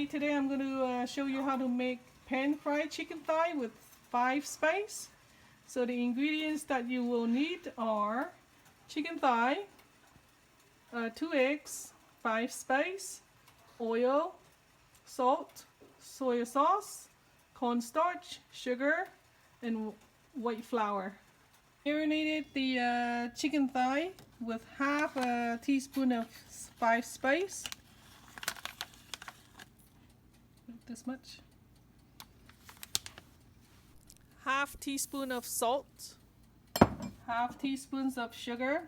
everybody, today I'm going to show you how to make pan-fried chicken thigh with 5 spice. So the ingredients that you will need are chicken thigh, 2 eggs, 5 spice, oil, salt, soy sauce, cornstarch, sugar, and white flour. Marinated the chicken thigh with half a teaspoon of 5 spice. This much. Half teaspoon of salt, half teaspoons of sugar,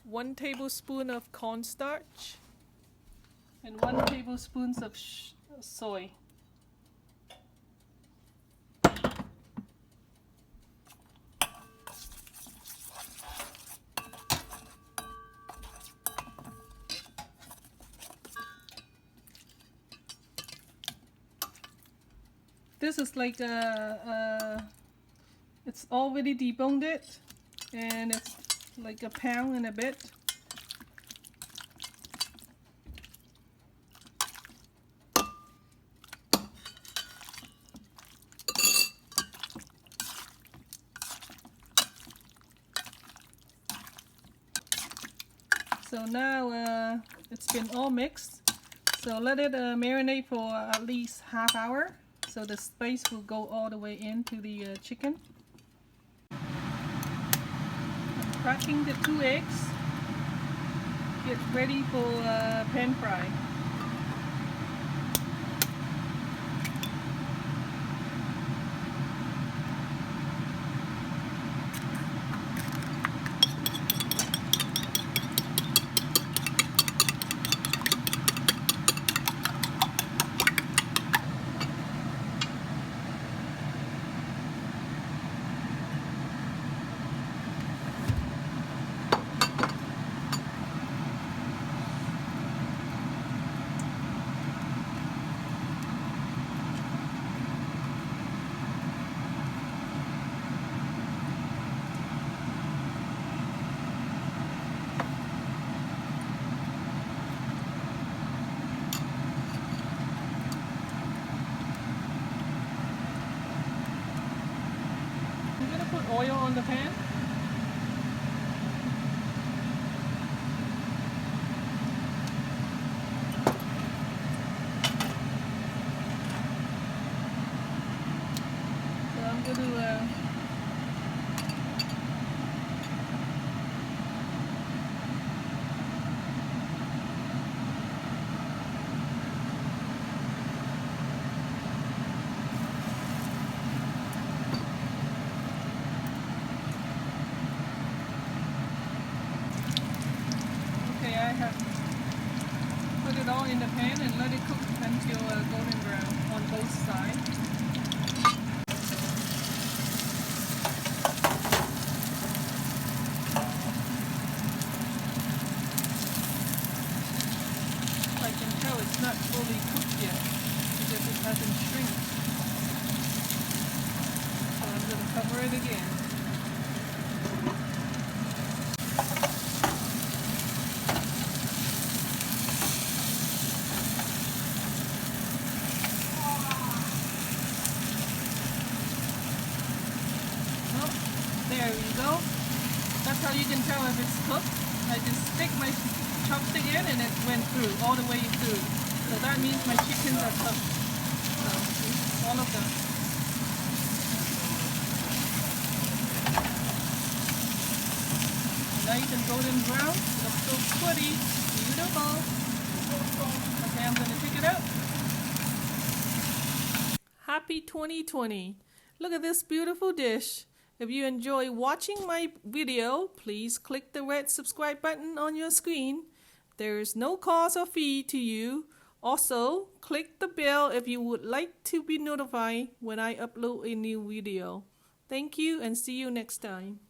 1 tablespoon of cornstarch, and 1 tablespoon of soy. This is like it's already deboned it, and it's like a pound and a bit. So now it's been all mixed. So let it marinate for at least half hour, so the spice will go all the way into the chicken. I'm cracking the 2 eggs. Get ready for pan fry. Put oil on the pan. So I'm going to I have put it all in the pan and let it cook until golden brown on both sides. I can tell it's not fully cooked yet because it hasn't shrunk. So I'm going to cover it again. There you go. That's how you can tell if it's cooked. I just stick my chopstick in and it went through, all the way through. So that means my chickens are cooked. So, all of them. Nice and golden brown. Looks so pretty. Beautiful. Okay, I'm going to pick it up. Happy 2020. Look at this beautiful dish. If you enjoy watching my video, please click the red subscribe button on your screen. There is no cost or fee to you. Also, click the bell if you would like to be notified when I upload a new video. Thank you and see you next time.